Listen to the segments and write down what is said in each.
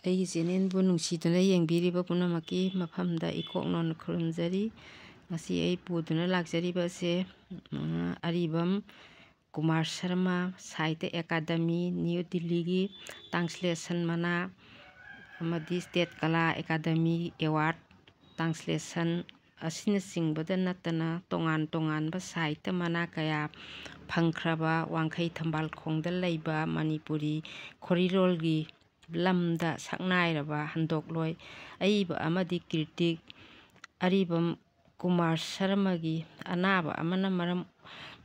ꯑꯩꯒꯤ ꯆꯦꯅꯦꯜꯕꯨ ꯅꯨꯡꯁꯤꯗꯨꯅ ꯌꯦꯡꯕꯤꯔꯤꯕ ꯄꯨꯝꯅꯃꯛꯀꯤ ꯃꯐꯝꯗ ꯏꯀꯣꯛꯅꯣꯟ ꯈꯨꯔꯨꯝꯖꯔꯤ꯫ ꯉꯁꯤ ꯑꯩ ꯄꯨꯗꯨꯅ ꯂꯥꯛꯆꯔꯤꯕ ꯑꯁꯦ ꯑꯔꯤꯕꯝ ꯀꯨꯃꯥꯔ ꯁꯔꯃ ꯁꯥꯍꯤꯇ꯭ꯌ ꯑꯦꯀꯥꯗꯃꯤ ꯅ꯭ꯌꯨ ꯗꯤꯜꯂꯤꯒꯤ ꯇ꯭ꯔꯥꯟꯁꯂꯦꯁꯟ ꯃꯅꯥ ꯑꯃꯗꯤ ꯁ꯭ꯇꯦꯠ ꯀꯂꯥ ꯑꯦꯀꯥꯗꯃꯤ ꯑꯦꯋꯥꯔꯗ ꯇ꯭ꯔꯥꯟꯁꯂꯦꯁꯟ ꯑꯁꯤꯅꯆꯤꯡꯕꯗ ꯅꯠꯇꯅ ꯇꯣꯉꯥꯟ ꯇꯣꯉꯥꯟꯕ ꯁꯥꯍꯤꯇ꯭ꯌ ꯃꯅꯥ ꯀꯌꯥ ꯐꯪꯈ꯭ꯔꯕ ꯋꯥꯡꯈꯩ ꯊꯝꯕꯥꯜꯈꯣꯡꯗ ꯂꯩꯕ ꯃꯅꯤꯄꯨꯔꯤ ꯈꯣꯔꯤꯂꯣꯜꯒꯤ ꯂꯝꯗ ꯁꯛꯅꯥꯏꯔꯕ ꯍꯟꯗꯣꯛꯂꯣꯏ ꯑꯏꯕ ꯑꯃꯗꯤ ꯀ꯭ꯔꯤꯇꯤꯛ ꯑꯔꯤꯕꯝ ꯀꯨꯃꯥꯔ ꯁꯔꯃꯒꯤ ꯑꯅꯥꯕ ꯑꯃꯅ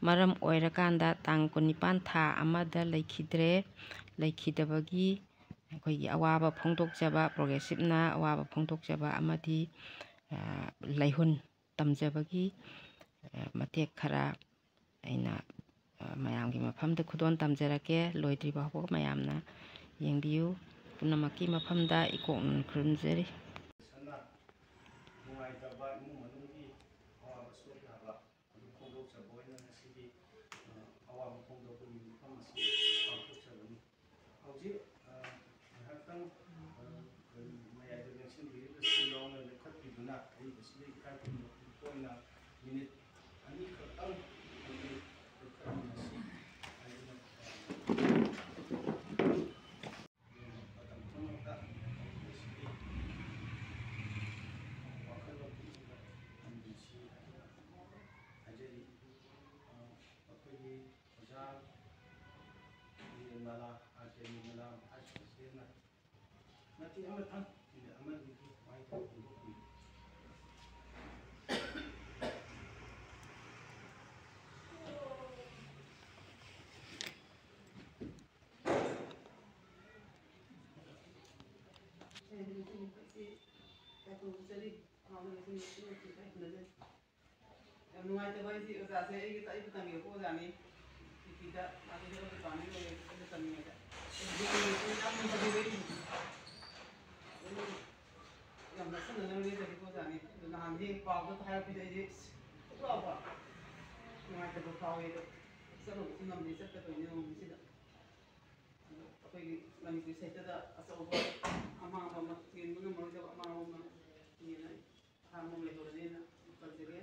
ꯃꯔꯝ ꯑꯣꯏꯔꯀꯥꯟꯗ ꯇꯥꯡ 19 ꯊꯥ ꯑꯃꯗ ꯂꯩꯈꯤꯗꯕꯒꯤ ꯑꯩꯈꯣꯏꯒꯤ ꯑꯋꯥꯕ ꯐꯣꯡꯗꯣꯛꯆꯕ ꯄ꯭ꯔꯣꯒ꯭ꯔꯦꯁꯤꯞꯅ ꯑꯋꯥꯕ ꯐꯣꯡꯗꯣꯛꯆꯕ ꯑꯃꯗꯤ ꯂꯩꯍꯨꯟ ꯇꯝꯖꯕꯒꯤ ꯃꯇꯦꯛ ꯈꯔ ꯑꯩꯅ ꯃꯌꯥꯝꯒꯤ ꯃꯐꯝꯗ ꯈꯨꯗꯣꯜ ꯇꯝꯖꯔꯛꯀꯦ꯫ ꯂꯣꯏꯗ꯭ꯔꯤꯕ ꯐꯥꯎꯕ ꯃꯌꯥꯝꯅ ꯌꯦꯡꯕꯤꯌꯨ꯫ ꯄꯨꯝꯅꯃꯛꯀꯤ ꯃꯐꯝꯗ ꯏꯀꯣꯛꯅꯣꯟ ꯈꯨꯔꯨꯝꯖꯔꯤ꯫ ꯅꯨꯡꯉꯥꯏꯇꯕ ꯏꯃꯨꯡ ꯃꯅꯨꯡꯒꯤ ꯑꯋꯥꯕ ꯁꯣꯛꯅꯕ ꯑꯗꯨ ꯐꯣꯡꯗꯣꯛꯆꯕ ꯑꯣꯏꯅ ꯉꯁꯤꯗꯤ ꯑꯋꯥꯕ ꯐꯣꯡꯗꯣꯛꯄꯒꯤ ꯃꯐꯝ ꯑꯁꯤ ꯄꯥꯡꯊꯣꯛꯆꯕꯅꯤ꯫ ꯍꯧꯖꯤꯛ ꯉꯥꯏꯍꯥꯛꯇꯪ ꯃꯌꯥꯏꯗ ꯂꯦꯡꯁꯤꯟꯕꯤꯔꯤꯕꯁꯤ ꯌꯥꯎꯅ ꯂꯦꯞꯈꯠꯄꯤꯗꯨꯅ ꯑꯏꯕꯁꯤꯗ ꯏꯀꯥꯏ ꯈꯨꯝꯅꯕ ꯑꯣꯏꯅ ꯃꯤꯅꯤꯠ 2 ꯈꯛꯇꯪ ꯂꯦꯞꯈꯠꯃꯤꯟꯅꯁꯤ ꯍꯥꯏꯗꯨꯅ ꯃꯇꯝ ꯄꯨꯝꯅꯃꯛꯇ ꯑꯏꯕꯁꯤꯒꯤ ꯋꯥꯈꯜꯂꯣꯟ ꯄꯨꯛꯅꯤꯡꯗ ꯊꯝꯕꯤꯁꯤ ꯍꯥꯏꯗꯨꯅ ꯍꯥꯏꯖꯔꯤ꯫ ꯑꯩꯈꯣꯏꯒꯤ ꯑꯣꯖꯥ ꯅꯤꯔꯃꯂꯥ ꯑꯥꯔ.ꯀꯦ. ꯅꯤꯔꯃꯂꯥ ꯚꯥꯏꯁ ꯄ꯭ꯔꯦꯁꯤꯗꯦꯟꯠꯅ ꯃꯇꯦꯛ ꯑꯃꯇꯪ ꯃꯤꯅꯤꯠ ꯑꯃꯅꯤꯒꯤ ꯋꯥꯍꯩꯊꯣꯛ ꯐꯣꯡꯗꯣꯛꯄꯤꯌꯨ꯫ ꯌꯥꯝ ꯅꯨꯡꯉꯥꯏꯇꯕ ꯑꯩꯁꯤ ꯑꯣꯖꯥꯁꯦ ꯑꯩꯕꯨ ꯇꯝꯕꯤꯔꯛꯄ ꯑꯣꯖꯥꯅꯤ ꯄꯤꯗ ꯃꯥꯁꯦ ꯍꯦꯔꯣ ꯗꯤꯄꯥꯔꯠꯃꯦꯟ ꯑꯣꯏꯌꯦ ꯑꯩꯅ ꯇꯝꯃꯤꯉꯩꯗ ꯌꯥꯝ ꯅꯛꯁꯟꯅꯅ ꯂꯣꯏꯖꯈꯤꯕ ꯑꯣꯖꯥꯅꯤ ꯑꯗꯨ ꯅꯍꯥꯟꯗꯤ ꯄꯥꯎꯗ ꯍꯥꯏꯔꯛꯄꯗ ꯑꯩꯁꯦ ꯄꯨꯛ ꯂꯥꯎꯕ ꯅꯨꯡꯉꯥꯏꯇꯕ ꯐꯥꯎꯋꯦ ꯑꯗꯣ ꯆꯠꯂꯨꯕꯁꯨ ꯉꯝꯗꯦ ꯆꯠꯀꯗꯣꯏꯅꯤ ꯅꯣꯡꯃꯁꯤꯗ ꯑꯗꯣ ꯑꯩꯈꯣꯏꯒꯤ ꯃꯅꯤꯄꯨꯔꯤ ꯁꯥꯍꯤꯇ꯭ꯌꯗ ꯑꯆꯧꯕ ꯑꯃꯥꯡꯕ ꯑꯃ ꯃꯦꯟꯕ ꯉꯝꯃꯔꯣꯏꯗꯕ ꯑꯃꯥꯡꯕ ꯑꯃ ꯅꯦꯅ ꯑꯍꯥꯟꯕ ꯑꯃ ꯂꯩꯍꯧꯔꯅꯦꯅ ꯄꯟꯖꯒꯦ꯫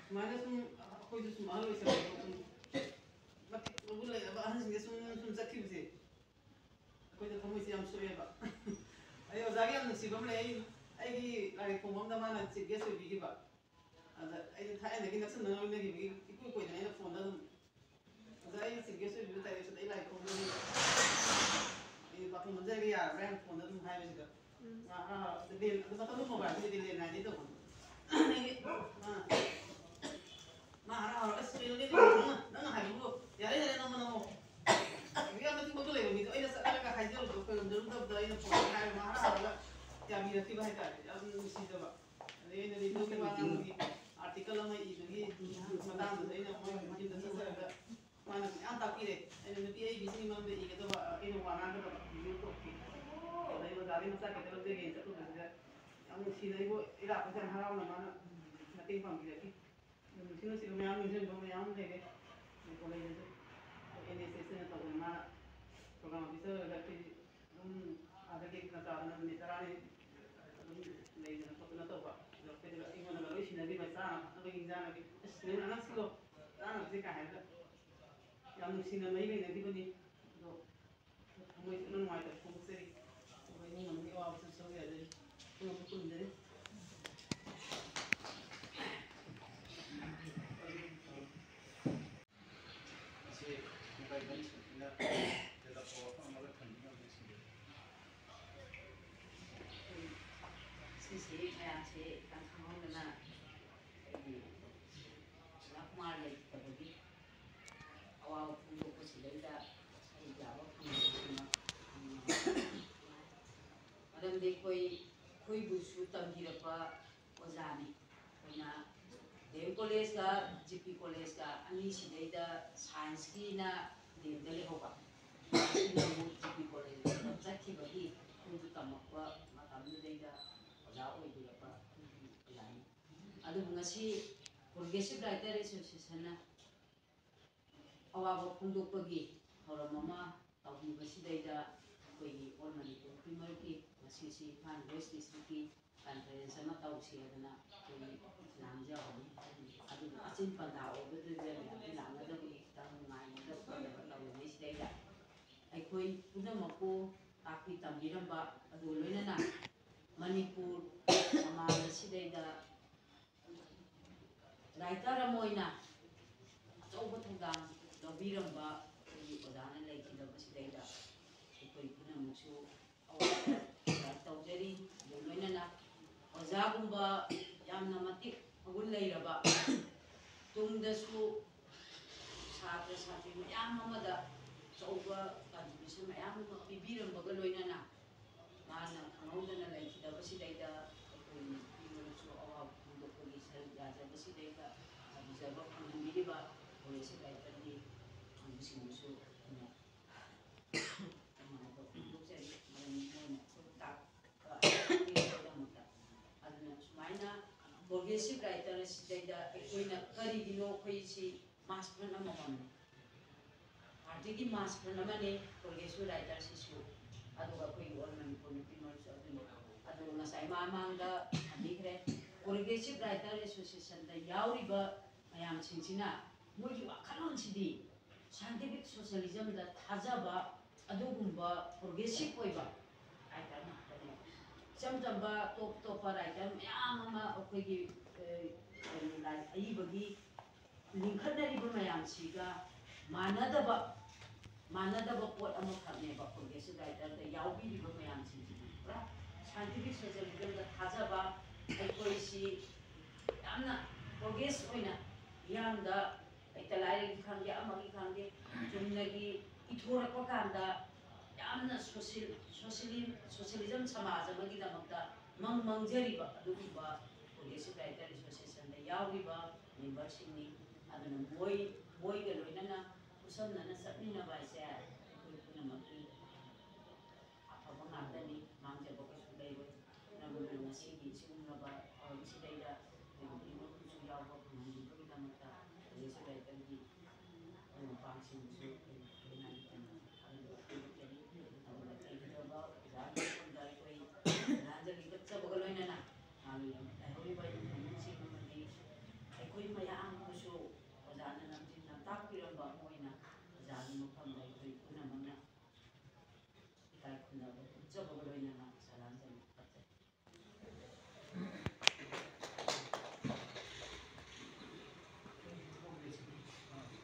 ꯁꯨꯃꯥꯏꯅ ꯁꯨꯝ ꯑꯩꯈꯣꯏꯁꯨ ꯁꯨꯝ ꯑꯍꯜ ꯑꯣꯏꯁꯜꯂꯛꯄ ꯁꯨꯝ ꯃꯇꯤꯛ ꯃꯒꯨꯟ ꯂꯩꯔꯕ ꯑꯍꯟꯁꯤꯡꯁꯦ ꯁꯨꯝ ꯆꯠꯈꯤꯕꯁꯦ ꯑꯩꯈꯣꯏꯗ ꯊꯃꯣꯏꯁꯦ ꯌꯥꯝ ꯁꯣꯛꯑꯦꯕ꯫ ꯑꯩ ꯑꯣꯖꯥꯒꯤ ꯌꯥꯝ ꯅꯨꯡꯁꯤꯕ ꯑꯃ ꯂꯩ ꯑꯩꯒꯤ ꯂꯥꯏꯔꯤꯛ ꯐꯣꯡꯕ ꯑꯃꯗ ꯃꯥꯅ ꯆꯤꯐ ꯒꯦꯁ ꯑꯣꯏꯕꯤꯈꯤꯕ ꯑꯗ ꯑꯩꯅ ꯊꯥꯏꯅꯗꯒꯤ ꯅꯛꯁꯟꯅꯅ ꯂꯣꯏꯅꯈꯤꯕꯒꯤ ꯏꯀꯨꯏ ꯀꯨꯏꯗꯅ ꯑꯩꯅ ꯐꯣꯟꯗ ꯑꯗꯨꯝ ꯑꯣꯖꯥ ꯑꯩ ꯆꯤꯐ ꯒꯦꯁ ꯑꯣꯏꯕꯤꯕ ꯇꯥꯏꯔꯦꯁꯟ ꯑꯩ ꯂꯥꯏꯔꯤꯛ ꯐꯣꯡꯕꯅꯤ ꯑꯩ ꯕꯥꯇꯣꯟ ꯅꯝꯖꯔꯒ ꯌꯥꯔꯕ꯭ꯔꯥ ꯍꯥꯏꯅ ꯐꯣꯟꯗ ꯑꯗꯨꯝ ꯍꯥꯏꯕꯁꯤꯗ ꯑꯗꯨ ꯃꯇꯝꯗ ꯃꯣꯕꯥꯏꯜꯁꯤꯗꯤ ꯂꯦꯟꯂꯥꯏꯟꯗꯒꯤ ꯇꯧꯕꯅꯤ ꯃꯥ ꯍꯔꯥꯎ ꯑꯁ ꯀꯩꯅꯣꯅꯦ ꯅꯪꯅ ꯍꯥꯏꯕꯕꯨ ꯌꯥꯔꯦ ꯅꯝꯃꯣ ꯌꯥꯝ ꯃꯇꯤꯛ ꯃꯒꯨꯟ ꯂꯩꯕ ꯃꯤꯗꯣ ꯑꯩꯅ ꯆꯠꯂꯒ ꯍꯥꯏꯖꯔꯨꯕ ꯈꯣꯏꯔꯝꯖꯔꯨꯗꯕꯗ ꯑꯩꯅ ꯐꯣꯟꯗ ꯍꯥꯏꯔꯒ ꯃꯥ ꯍꯔꯥꯎꯔꯒ ꯌꯥꯕꯤꯔꯛꯈꯤꯕ ꯍꯥꯏꯇꯥꯔꯦ ꯌꯥꯝ ꯅꯨꯡꯁꯤꯖꯕ꯫ ꯑꯗꯩ ꯑꯩꯅ ꯔꯦꯗꯤꯑꯣꯒꯤ ꯋꯥ ꯉꯥꯡꯕꯒꯤ ꯑꯥꯔꯇꯤꯀꯜ ꯑꯃ ꯏꯕꯒꯤ ꯃꯇꯥꯡꯗꯨꯗ ꯑꯩꯅ ꯃꯣꯏꯒꯤ ꯌꯨꯝꯗ ꯆꯠꯆꯔꯒ ꯃꯥꯅ ꯃꯌꯥꯝ ꯇꯥꯛꯄꯤꯔꯦ ꯑꯩꯅ ꯅꯨꯄꯤ ꯑꯏꯕꯤꯁꯤꯒꯤ ꯃꯔꯝꯗ ꯏꯒꯗꯕ ꯑꯩꯅ ꯋꯥ ꯉꯥꯡꯒꯗꯕ ꯚꯤꯗꯤꯑꯣ ꯇꯣꯛꯀꯤ ꯑꯗꯩ ꯑꯣꯖꯥꯒꯤ ꯃꯆꯥ ꯈꯤꯇ ꯂꯧꯖꯒꯦꯅ ꯆꯠꯂꯨꯕꯁꯤꯗ ꯌꯥꯝ ꯅꯨꯡꯁꯤꯅ ꯑꯩꯕꯨ ꯏꯔꯥꯛꯄꯁꯦ ꯌꯥꯝ ꯍꯔꯥꯎꯅ ꯃꯥꯅ ꯃꯇꯦꯡ ꯄꯥꯡꯕꯤꯔꯛꯈꯤ꯫ ꯅꯨꯡꯁꯤꯕ ꯃꯌꯥꯝ ꯅꯤꯡꯁꯤꯡꯕ ꯃꯌꯥꯝ ꯂꯩꯔꯦ ꯀꯣꯂꯦꯖꯇꯁꯨ NSSꯅ ꯇꯧꯗꯅ ꯃꯥꯅ ꯄ꯭ꯔꯣꯒ꯭ꯔꯥꯝ ꯑꯣꯐꯤꯁꯔ ꯑꯣꯏꯔꯒ ꯑꯩꯈꯣꯏꯗꯤ ꯑꯗꯨꯝ ꯑꯗꯒꯤ ꯅꯆꯥꯗꯅ ꯅꯨꯃꯤꯠ 10ꯅꯤ ꯑꯗꯨꯝ ꯂꯩꯗꯅ ꯈꯣꯠꯇꯅ ꯇꯧꯕ ꯑꯗꯣ ꯑꯩꯈꯣꯏꯗ ꯑꯩꯉꯣꯟꯗ ꯂꯣꯏ ꯁꯤꯟꯅꯕꯤꯕ ꯆꯥꯅ ꯊꯛꯅꯕꯒꯤ ꯏꯟꯖꯥꯡꯒꯤ ꯑꯁ ꯅꯪ ꯑꯉꯥꯡꯁꯤꯡꯗꯣ ꯆꯥꯅꯕꯁꯦ ꯀꯥ ꯍꯥꯏꯔꯒ ꯌꯥꯝ ꯅꯨꯡꯁꯤꯅ ꯃꯔꯤ ꯂꯩꯅꯈꯤꯕꯅꯤ꯫ ꯑꯗꯣ ꯊꯃꯣꯏ ꯁꯣꯛꯅ ꯅꯨꯡꯉꯥꯏꯇꯕ ꯐꯣꯡꯗꯣꯛꯆꯔꯤ ꯑꯩꯈꯣꯏ ꯏꯃꯨꯡ ꯃꯅꯨꯡꯒꯤ ꯑꯋꯥꯕꯁꯨ ꯁꯔꯨꯛ ꯌꯥꯖꯔꯤ ꯄꯨꯟꯅꯁꯨ ꯈꯨꯔꯨꯝꯖꯔꯤ꯫ ꯃꯁꯤ ꯃꯨꯝꯕꯥꯏꯒꯤ ꯁꯨꯇꯤꯅ ꯇꯦꯜꯂꯛꯄ ꯋꯥꯐꯝ ꯑꯃꯒ ꯊꯝꯕꯤꯅꯕ ꯅꯤꯡꯁꯤꯡꯖꯔꯤ꯫ ꯁꯤꯁꯤ ꯃꯌꯥꯝꯁꯦ ꯈꯤꯇꯪ ꯈꯪꯍꯧꯗꯅ ꯑꯩꯈꯣꯏꯒꯤ ꯑꯣꯖꯥ ꯀꯨꯃꯥꯔ ꯂꯩꯇꯕꯒꯤ ꯑꯋꯥꯕ ꯐꯣꯡꯗꯣꯛꯄꯁꯤꯗꯩꯗ ꯁꯔꯨꯛ ꯌꯥꯕ ꯐꯪꯕꯁꯤꯃꯛ ꯃꯔꯝꯗꯤ ꯑꯩꯈꯣꯏꯕꯨꯁꯨ ꯇꯝꯕꯤꯔꯛꯄ ꯑꯣꯖꯥꯅꯤ꯫ ꯑꯩꯈꯣꯏꯅ DM ꯀꯣꯂꯦꯖꯀ GP ꯀꯣꯂꯦꯖꯀ ꯑꯅꯤꯁꯤꯗꯩꯗ ꯁꯥꯏꯟꯁꯀꯤꯅ DMꯗ ꯂꯩꯍꯧꯕ ꯑꯁꯤꯅ ꯑꯃꯨꯛ GP ꯀꯣꯂꯦꯖꯇ ꯆꯠꯈꯤꯕꯒꯤ ꯑꯩꯈꯣꯏꯁꯨ ꯇꯝꯃꯛꯄ ꯃꯇꯝꯗꯨꯗꯩꯗ ꯑꯣꯖꯥ ꯑꯣꯏꯕꯤꯔꯛꯄ ꯑꯣꯖꯥꯅꯤ꯫ ꯑꯗꯨꯕꯨ ꯉꯁꯤ ꯄ꯭ꯔꯣꯒ꯭ꯔꯦꯁꯤꯞ ꯔꯥꯏꯇꯔ ꯑꯦꯁꯣꯁꯤꯌꯦꯁꯟꯅ ꯑꯋꯥꯕ ꯐꯣꯡꯗꯣꯛꯄꯒꯤ ꯊꯧꯔꯝ ꯑꯃ ꯇꯧꯕꯤꯕꯁꯤꯗꯩꯗ ꯑꯩꯈꯣꯏꯒꯤ ꯑꯣꯜ ꯃꯅꯤꯄꯨꯔ ꯄ꯭ꯔꯤꯃꯔꯒꯤ ꯉꯁꯤꯁꯤ ꯏꯝꯐꯥꯜ ꯋꯦꯁ ꯗꯤꯁꯇ꯭ꯔꯤꯛꯀꯤ ꯀꯟꯐꯔꯦꯟꯁ ꯑꯃ ꯇꯧꯁꯦꯗꯅ ꯑꯩꯈꯣꯏ ꯂꯥꯡꯖꯕꯅꯤ ꯑꯗꯨꯒ ꯑꯆꯤꯟ ꯄꯟꯊꯥ ꯑꯣꯏꯕꯗꯨꯗ ꯃꯌꯥꯝꯁꯤ ꯂꯥꯛꯅꯗꯕꯒꯤ ꯈꯤꯇꯪ ꯅꯨꯡꯉꯥꯏꯅꯕ ꯈꯣꯠꯅꯕ ꯇꯧꯔꯤꯉꯩꯁꯤꯗꯩꯗ ꯑꯩꯈꯣꯏ ꯄꯨꯝꯅꯃꯛꯄꯨ ꯇꯥꯛꯄꯤ ꯇꯝꯕꯤꯔꯝꯕ ꯑꯗꯨꯒ ꯂꯣꯏꯅꯅ ꯃꯅꯤꯄꯨꯔ ꯁꯃꯥꯖ ꯑꯁꯤꯗꯩꯗ ꯔꯥꯏꯇꯔ ꯑꯃ ꯑꯣꯏꯅ ꯑꯆꯧꯕ ꯊꯧꯗꯥꯡ ꯂꯧꯕꯤꯔꯝꯕ ꯑꯩꯈꯣꯏꯒꯤ ꯑꯣꯖꯥꯅ ꯂꯩꯈꯤꯗꯕꯁꯤꯗꯩꯗ ꯑꯩꯈꯣꯏ ꯄꯨꯝꯅꯃꯛꯁꯨ ꯑꯋꯥꯕ ꯇꯧꯖꯔꯤ ꯑꯗꯨ ꯂꯣꯏꯅꯅ ꯑꯣꯖꯥꯒꯨꯝꯕ ꯌꯥꯝꯅ ꯃꯇꯤꯛ ꯃꯒꯨꯟ ꯂꯩꯔꯕ ꯇꯨꯡꯗꯁꯨ ꯁꯥꯇ꯭ꯔ ꯁꯥꯇ꯭ꯔꯤ ꯃꯌꯥꯝ ꯑꯃꯗ ꯑꯆꯧꯕ ꯀꯟꯇ꯭ꯔꯤꯕ꯭ꯌꯨꯁꯟ ꯃꯌꯥꯝ ꯑꯃ ꯄꯤꯕꯤꯔꯝꯕꯒ ꯂꯣꯏꯅꯅ ꯃꯥꯅ ꯈꯪꯍꯧꯗꯅ ꯂꯩꯈꯤꯗꯕꯁꯤꯗꯩꯗ ꯑꯩꯈꯣꯏ ꯅꯨꯄꯤꯃꯛꯁꯨ ꯑꯋꯥꯕ ꯐꯣꯡꯗꯣꯛꯄꯒꯤ ꯁꯔꯨꯛ ꯌꯥꯖꯕꯁꯤꯗꯩꯗ ꯎꯖꯕ ꯐꯪꯍꯟꯕꯤꯔꯤꯕ ꯄ꯭ꯔꯣꯒ꯭ꯔꯦꯁꯤꯞ ꯔꯥꯏꯇꯔꯒꯤ ꯀꯥꯡꯕꯨꯁꯤꯡꯗꯨꯁꯨ ꯑꯩꯅ ꯅꯨꯡꯉꯥꯏꯕ ꯐꯣꯡꯗꯣꯛꯆꯔꯤ ꯃꯔꯝꯗꯤ ꯃꯣꯏꯅ ꯇꯥꯛꯄꯒꯤꯗꯃꯛꯇ ꯑꯗꯨꯅ ꯁꯨꯃꯥꯏꯅ ꯄ꯭ꯔꯣꯒ꯭ꯔꯦꯁꯤꯞ ꯔꯥꯏꯇꯔ ꯑꯁꯤꯗꯩꯗ ꯑꯩꯈꯣꯏꯅ ꯀꯔꯤꯒꯤꯅꯣ ꯑꯩꯈꯣꯏꯁꯤ ꯃꯥꯁ ꯐ꯭ꯔꯟ ꯑꯃꯃꯝꯅꯤ ꯄꯥꯔꯇꯤꯒꯤ ꯃꯥꯁ ꯐ꯭ꯔꯟ ꯑꯃꯅꯤ ꯄ꯭ꯔꯣꯒ꯭ꯔꯦꯁꯤꯞ ꯔꯥꯏꯇꯔꯁꯤꯁꯨ ꯑꯗꯨꯒ ꯑꯩꯈꯣꯏꯒꯤ ꯑꯣꯜ ꯃꯅꯤꯄꯨꯔ ꯅꯨꯄꯤ ꯃꯔꯨꯞꯁꯨ ꯑꯗꯨꯅꯤ ꯑꯗꯨꯒ ꯉꯁꯥꯏ ꯃꯃꯥꯡꯗ ꯊꯝꯕꯤꯈ꯭ꯔꯦ ꯄ꯭ꯔꯣꯒ꯭ꯔꯦꯁꯤꯞ ꯔꯥꯏꯇꯔ ꯑꯦꯁꯣꯁꯤꯌꯦꯁꯟꯗ ꯌꯥꯎꯔꯤꯕ ꯃꯌꯥꯝꯁꯤꯡꯁꯤꯅ ꯃꯣꯏꯒꯤ ꯋꯥꯈꯜꯂꯣꯟꯁꯤꯗꯤ ꯁꯥꯏꯟꯇꯤꯐꯤꯛ ꯁꯣꯁꯤꯌꯦꯂꯤꯖꯝꯗ ꯊꯥꯖꯕ ꯑꯗꯨꯒꯨꯝꯕ ꯄ꯭ꯔꯣꯒ꯭ꯔꯦꯁꯤꯞ ꯑꯣꯏꯕ ꯔꯥꯏꯇꯔ ꯉꯥꯛꯇꯅꯤ ꯏꯆꯝ ꯆꯝꯕ ꯇꯣꯞ ꯇꯣꯞꯄ ꯔꯥꯏꯇꯔ ꯃꯌꯥꯝ ꯑꯃ ꯑꯩꯈꯣꯏꯒꯤ ꯑꯏꯕꯒꯤ ꯂꯤꯡꯈꯠꯅꯔꯤꯕ ꯃꯌꯥꯝꯁꯤꯒ ꯃꯥꯟꯅꯗꯕ ꯄꯣꯠ ꯑꯃꯈꯛꯅꯦꯕ ꯄ꯭ꯔꯣꯒ꯭ꯔꯦꯁꯤꯞ ꯔꯥꯏꯇꯔꯗ ꯌꯥꯎꯕꯤꯔꯤꯕ ꯃꯌꯥꯝꯁꯤꯡꯁꯤꯗꯤ ꯄꯨꯔꯥ ꯁꯥꯏꯟꯇꯤꯐꯤꯛ ꯁꯣꯁꯤꯌꯦꯂꯤꯖꯝꯗ ꯊꯥꯖꯕ ꯑꯩꯈꯣꯏꯁꯤ ꯌꯥꯝꯅ ꯄ꯭ꯔꯣꯒ꯭ꯔꯦꯁ ꯑꯣꯏꯅ ꯃꯤꯌꯥꯝꯗ ꯂꯩꯇ ꯂꯥꯏꯔꯒꯤ ꯈꯪꯗꯦ ꯑꯃꯒꯤ ꯈꯪꯗꯦ ꯆꯨꯝꯅꯒꯤ ꯏꯊꯣꯔꯛꯄ ꯀꯥꯟꯗ ꯌꯥꯝꯅ ꯁꯣꯁꯤꯌꯦꯂꯤꯖꯝ ꯁꯃꯥꯖ ꯑꯃꯒꯤꯗꯃꯛꯇ ꯃꯪꯖꯔꯤꯕ ꯑꯗꯨꯒꯨꯝꯕ ꯄ꯭ꯔꯣꯒ꯭ꯔꯦꯁꯤꯞ ꯔꯥꯏꯇꯔ ꯑꯦꯁꯣꯁꯤꯌꯦꯁꯟꯗ ꯌꯥꯎꯔꯤꯕ ꯃꯦꯝꯕꯔꯁꯤꯡꯅꯤ ꯑꯗꯨꯅ ꯃꯣꯏꯒ ꯂꯣꯏꯅꯅ ꯈꯨꯠꯁꯝꯅꯅ ꯆꯠꯃꯤꯟꯅꯕ ꯍꯥꯏꯁꯦ ꯑꯩꯈꯣই ꯄꯨꯝꯅꯃꯛꯀꯤ ꯑꯐꯕ ꯉꯥꯛꯇꯅꯤ ꯃꯥꯡꯖꯕ ꯀꯩꯁꯨ ꯂꯩꯔꯣꯏ ꯅꯪꯅ ꯉꯁꯤꯒꯤ ꯁꯤꯒꯨꯝꯂꯕ ꯊꯧꯔꯝꯁꯤꯗꯩꯗ ꯃꯈꯣꯏꯁꯨ ꯌꯥꯎꯕ ꯐꯪꯍꯟꯕꯤꯕꯒꯤꯗꯃꯛꯇ ꯄ꯭ꯔꯣꯒ꯭ꯔꯦꯁꯤꯞ ꯔꯥꯏꯇꯔꯒꯤ ꯃꯔꯨꯞ ꯃꯄꯥꯡꯁꯤꯡꯕꯨꯁꯨ ꯑꯩꯅ ꯐꯣꯡꯗꯣꯛꯆꯔꯤ ꯑꯗꯨꯒ ꯂꯩꯈꯤꯗ꯭ꯔꯕ ꯑꯣꯖꯥꯒꯤ ꯃꯐꯝꯗ ꯑꯩꯈꯣꯏ ꯂꯥꯟꯖꯔꯤ ꯀꯠꯆꯕꯒ ꯂꯣꯏꯅꯅ ꯃꯥꯒꯤ ꯂꯩꯍꯧꯔꯤꯕ ꯏꯃꯨꯡ ꯃꯅꯨꯡꯁꯤꯡ ꯑꯃꯗꯤ ꯑꯩꯈꯣꯏ ꯃꯌꯥꯝꯕꯨꯁꯨ ꯑꯣꯖꯥꯅ ꯂꯝꯖꯤꯡꯅ ꯇꯥꯛꯄꯤꯔꯝꯕ ꯑꯃ ꯑꯣꯏꯅ ꯑꯣꯖꯥꯒꯤ ꯃꯐꯝꯗ ꯑꯩꯈꯣই ꯄꯨꯝꯅꯃꯛꯅ ꯏꯀꯥꯏ ꯈꯨꯝꯅꯕ ꯎꯠꯆꯕꯒ ꯂꯣꯏꯅꯅ ꯁꯂꯥꯝꯖꯔꯤ ꯀꯠꯆꯔꯤ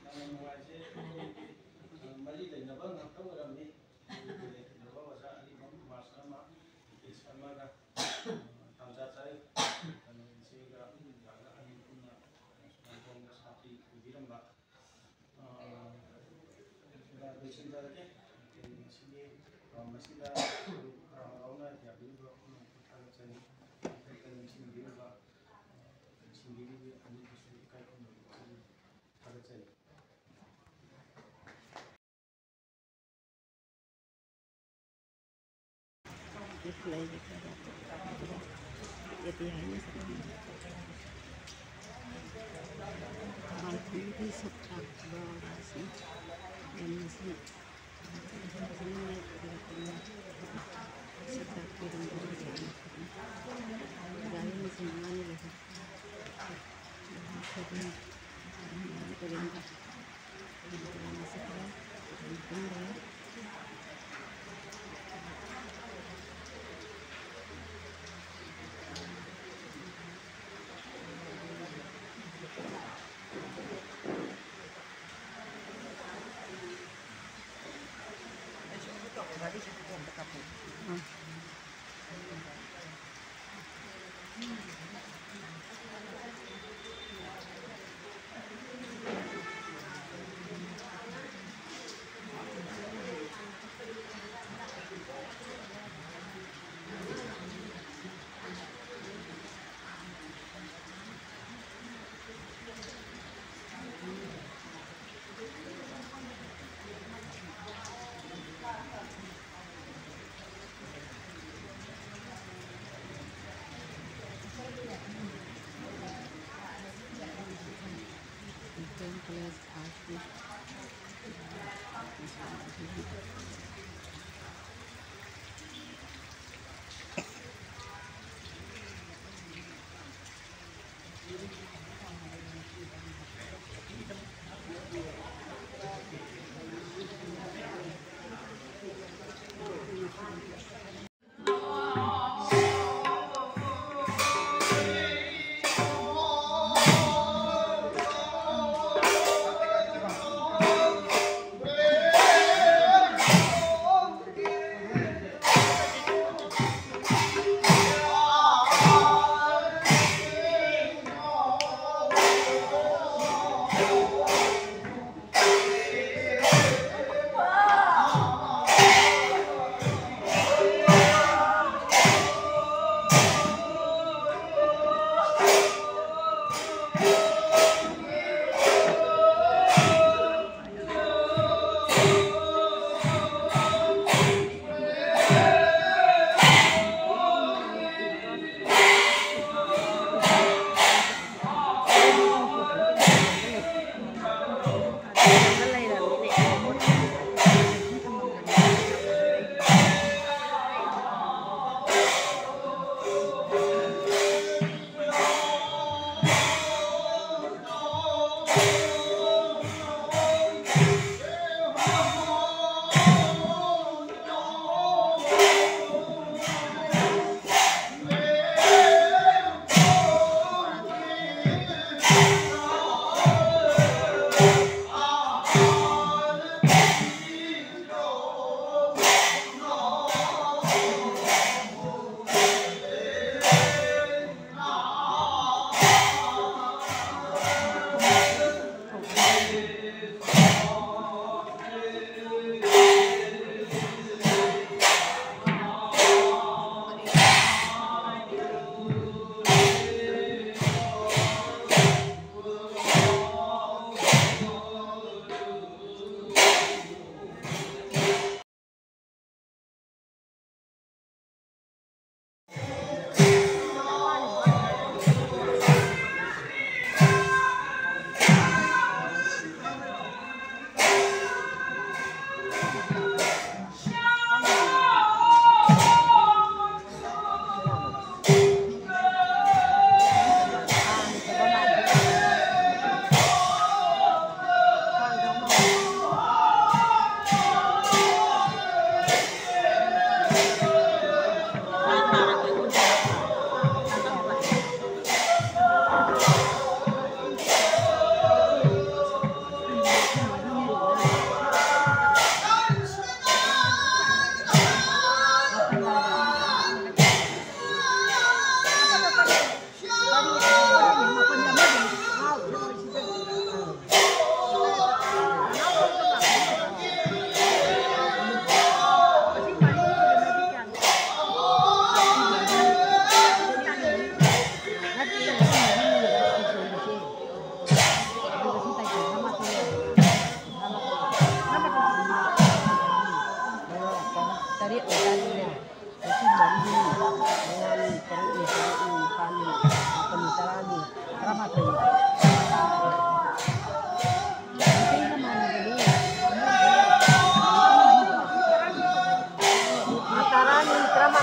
ꯌꯥꯝꯅ ꯅꯨꯡꯉꯥꯏꯖꯩ ꯑꯩꯈꯣꯏꯒꯤ ꯃꯔꯤ ꯂꯩꯅꯕ ꯉꯥꯛꯇ ꯑꯣꯏꯔꯝꯃꯤ ꯑꯩꯈꯣꯏꯒꯤ ꯂꯩꯈꯤꯗ꯭ꯔꯕ ꯑꯣꯖꯥ ꯑꯔꯤꯕꯝ ꯃꯥꯁꯇꯔ ꯑꯃ ꯀꯦꯁ ꯑꯃꯒ ꯇꯥꯟꯖꯥ ꯆꯥꯏ ꯏꯆꯦꯒ ꯑꯣꯖꯥꯒ ꯑꯅꯤ ꯄꯨꯟꯅ ꯁꯨꯃꯥꯏꯅ ꯁꯥꯊꯤ ꯑꯣꯏꯕꯤꯔꯝꯕ ꯂꯣꯏꯁꯤꯟꯖꯔꯒꯦ ꯉꯁꯤꯒꯤ ꯃꯁꯤꯗ ꯍꯔꯥꯎꯅ ꯌꯥꯕꯤꯔꯤꯕ ꯄꯨꯝꯅꯃꯛꯄꯨ ꯊꯥꯒꯠꯆꯔꯤ ꯅꯤꯡꯁꯤꯡꯕꯤꯔꯤꯕ ꯁꯤꯡꯕꯤꯔꯤꯕ ꯑꯅꯤꯗꯨꯁꯨ ꯏꯀꯥꯏ ꯈꯨꯝꯅꯕ ꯊꯥꯒꯠꯆꯔꯤ lihat tadinya. Itu mandi dengan terus kami pembicaraan berapa kali? Atarani drama